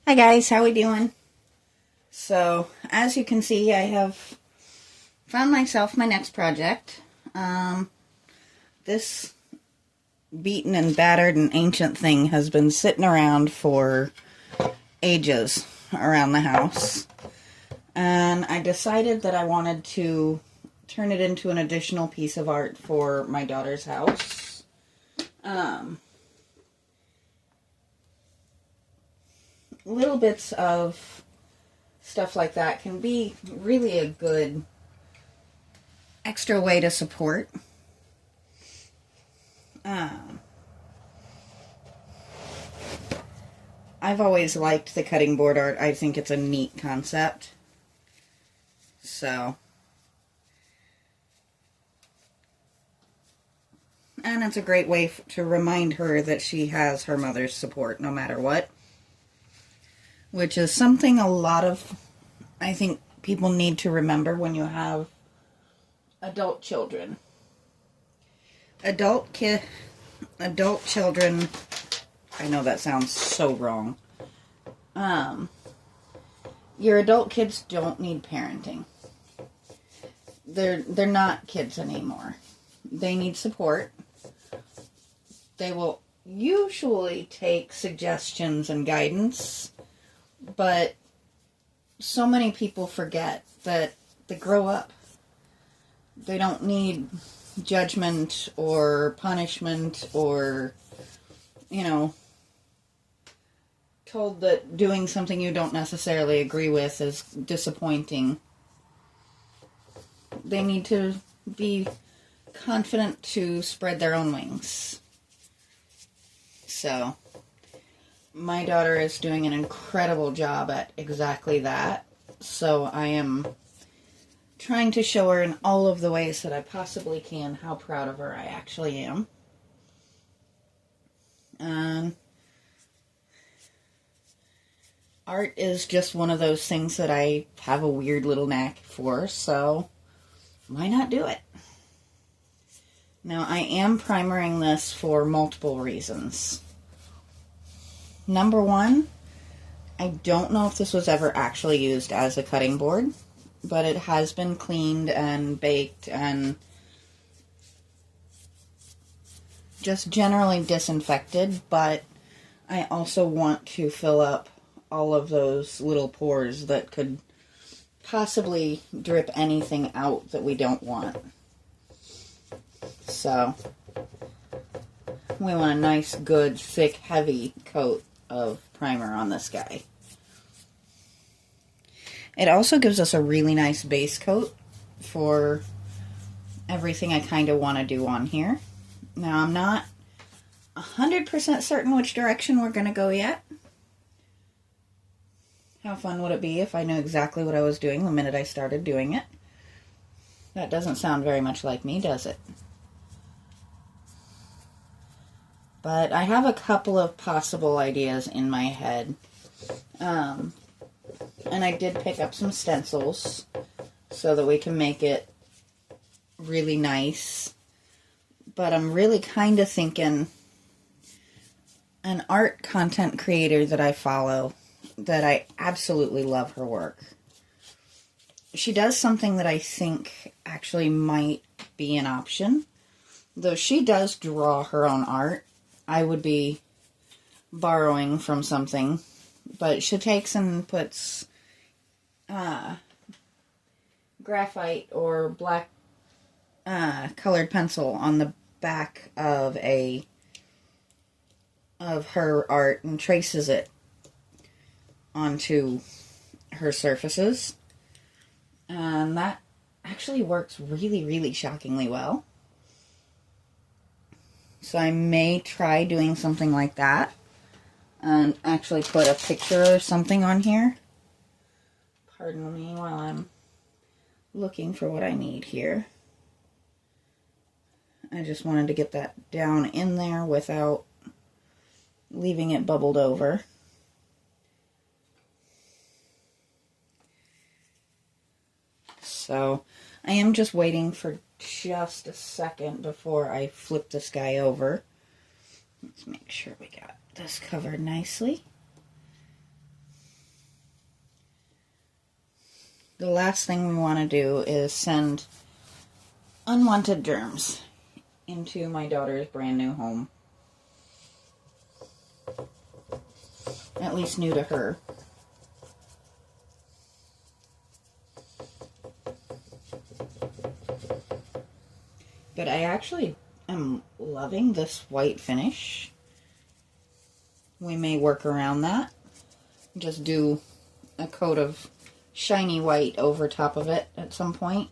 Hi guys, how we doing? So, as you can see, I have found myself my next project. This beaten and battered and ancient thing has been sitting around for ages around the house. And I decided that I wanted to turn it into an additional piece of art for my daughter's house. Little bits of stuff like that can be really a good extra way to support. I've always liked the cutting board art. I think it's a neat concept. So, and it's a great way to remind her that she has her mother's support no matter what. Which is something a lot of, I think, people need to remember when you have adult children. Adult children, I know that sounds so wrong. Your adult kids don't need parenting. They're not kids anymore. They need support. They will usually take suggestions and guidance, but so many people forget that they grow up. They don't need judgment or punishment or, told that doing something you don't necessarily agree with is disappointing. They need to be confident to spread their own wings. So, my daughter is doing an incredible job at exactly that. So I am trying to show her in all of the ways that I possibly can how proud of her I actually am. Art is just one of those things that I have a weird little knack for, so why not do it? Now, I am primering this for multiple reasons. Number one, I don't know if this was ever actually used as a cutting board, but it has been cleaned and baked and just generally disinfected, but I also want to fill up all of those little pores that could possibly drip anything out that we don't want. So, we want a nice, good, thick, heavy coat of primer on this guy. It also gives us a really nice base coat for everything I kind of want to do on here. Now, I'm not 100% certain which direction we're going to go yet. How fun would it be if I knew exactly what I was doing the minute I started doing it? That doesn't sound very much like me, does it? But I have a couple of possible ideas in my head. And I did pick up some stencils so that we can make it really nice. But I'm really kind of thinking an art content creator that I follow, that I absolutely love her work. She does something that I think actually might be an option. Though she does draw her own art, I would be borrowing from something. But she takes and puts graphite or black colored pencil on the back of her art and traces it onto her surfaces. And that actually works really, really shockingly well. So I may try doing something like that and actually put a picture or something on here. Pardon me while I'm looking for what I need here. I just wanted to get that down in there without leaving it bubbled over. So I am just waiting for just a second before I flip this guy over. Let's make sure we got this covered nicely. the last thing we want to do is send unwanted germs into my daughter's brand new home. At least new to her. But I actually am loving this white finish. We may work around that. Just do a coat of shiny white over top of it at some point.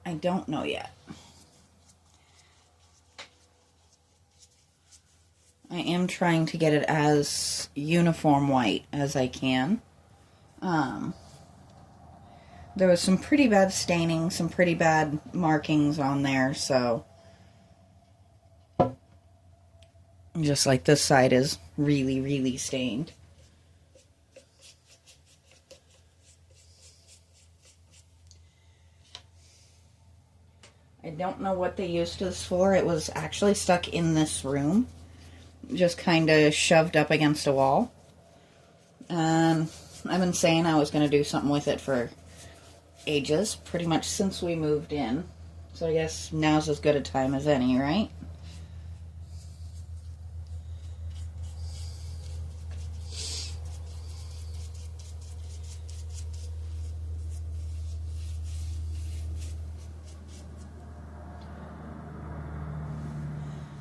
I don't know yet. I am trying to get it as uniform white as I can. There was some pretty bad staining, some pretty bad markings on there, so just like this side is really, really stained. I don't know what they used this for. It was actually stuck in this room, just kind of shoved up against a wall. I've been saying I was going to do something with it for ages, pretty much since we moved in. So I guess now's as good a time as any, right?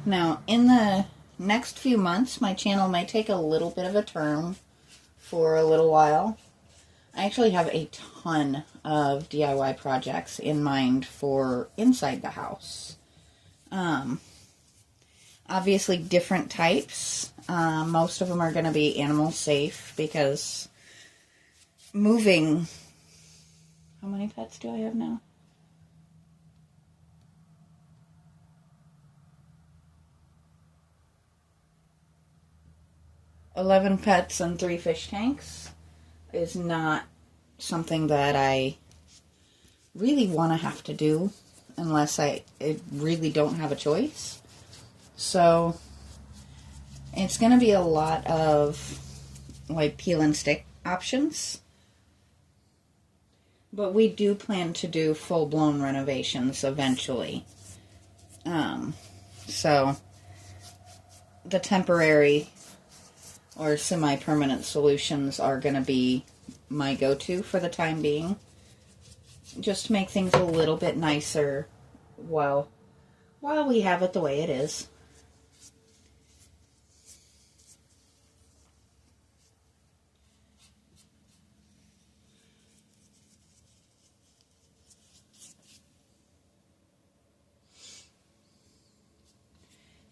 Now, in the next few months, my channel may take a little bit of a turn for a little while. I actually have a ton of DIY projects in mind for inside the house. Obviously different types. Most of them are going to be animal safe because moving... How many pets do I have now? $11 pets and 3 fish tanks is not something that I really want to have to do unless I really don't have a choice. So it's going to be a lot of like peel and stick options. But we do plan to do full-blown renovations eventually. So the temporary or semi-permanent solutions are going to be my go-to for the time being. Just to make things a little bit nicer while we have it the way it is.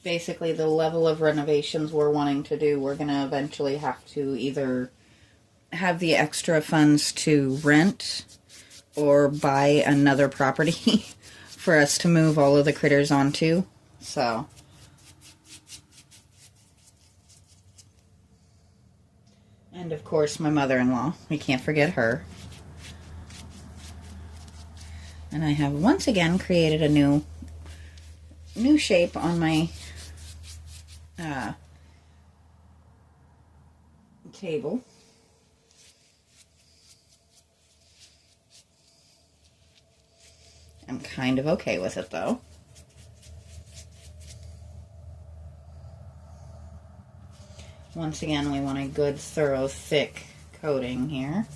Basically, the level of renovations we're wanting to do, we're going to eventually have to either have the extra funds to rent or buy another property for us to move all of the critters onto. So, and of course my mother-in-law, we can't forget her. And I have once again created a new shape on my table. I'm kind of okay with it though. Once again, we want a good, thorough, thick coating here.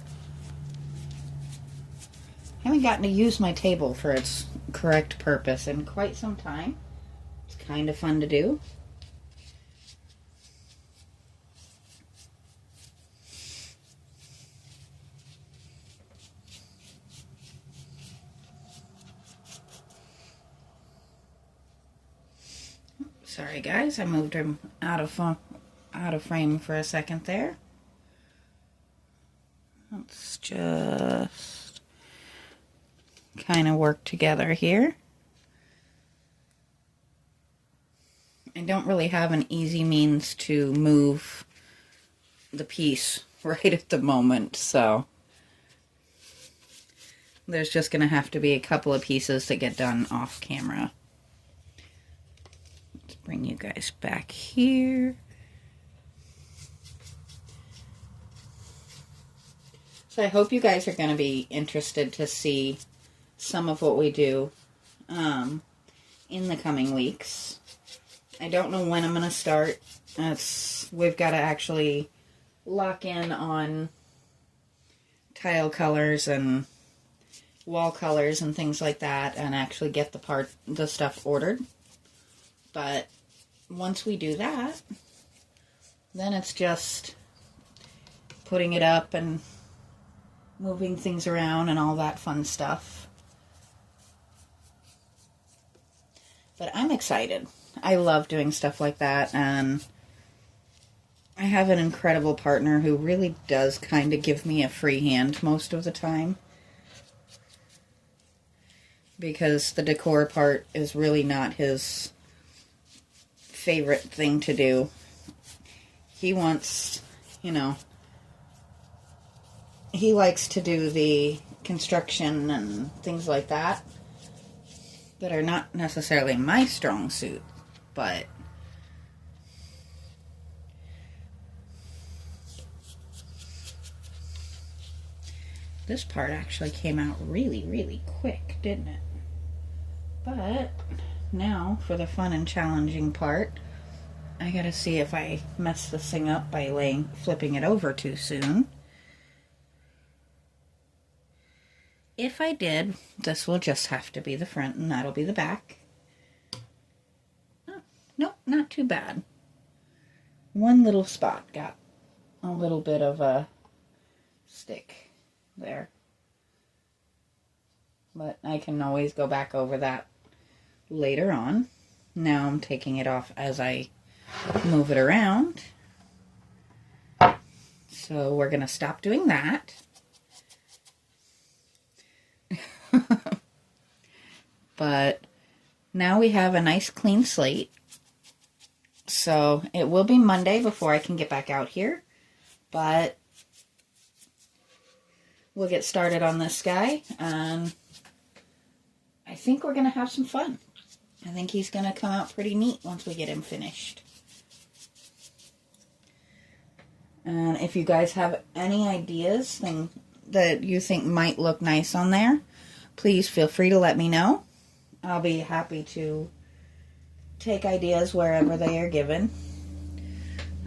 I haven't gotten to use my table for its correct purpose in quite some time. It's kind of fun to do. Sorry guys, I moved him out of frame for a second there. Let's just kind of work together here. I don't really have an easy means to move the piece right at the moment, so there's just going to have to be a couple of pieces that get done off camera. Let's bring you guys back here. So I hope you guys are going to be interested to see some of what we do in the coming weeks. I don't know when I'm going to start. We've got to actually lock in on tile colors and wall colors and things like that, and actually get the stuff ordered. But once we do that, then it's just putting it up and moving things around and all that fun stuff. But I'm excited. I love doing stuff like that, and I have an incredible partner who really does kind of give me a free hand most of the time, because the decor part is really not his favorite thing to do. He wants, he likes to do the construction and things like that are not necessarily my strong suit, but this part actually came out really, really quick, didn't it? But now for the fun and challenging part, I gotta see if I mess this thing up by flipping it over too soon. If I did, this will just have to be the front and that'll be the back. Oh, nope, not too bad. One little spot got a little bit of a stick there. But I can always go back over that later on. Now I'm taking it off as I move it around. So we're going to stop doing that. But now we have a nice clean slate. So it will be Monday before I can get back out here. But we'll get started on this guy, and I think we're going to have some fun. I think he's going to come out pretty neat once we get him finished. And if you guys have any ideas that you think might look nice on there, please feel free to let me know. I'll be happy to take ideas wherever they are given.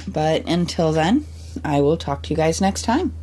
But until then, I will talk to you guys next time.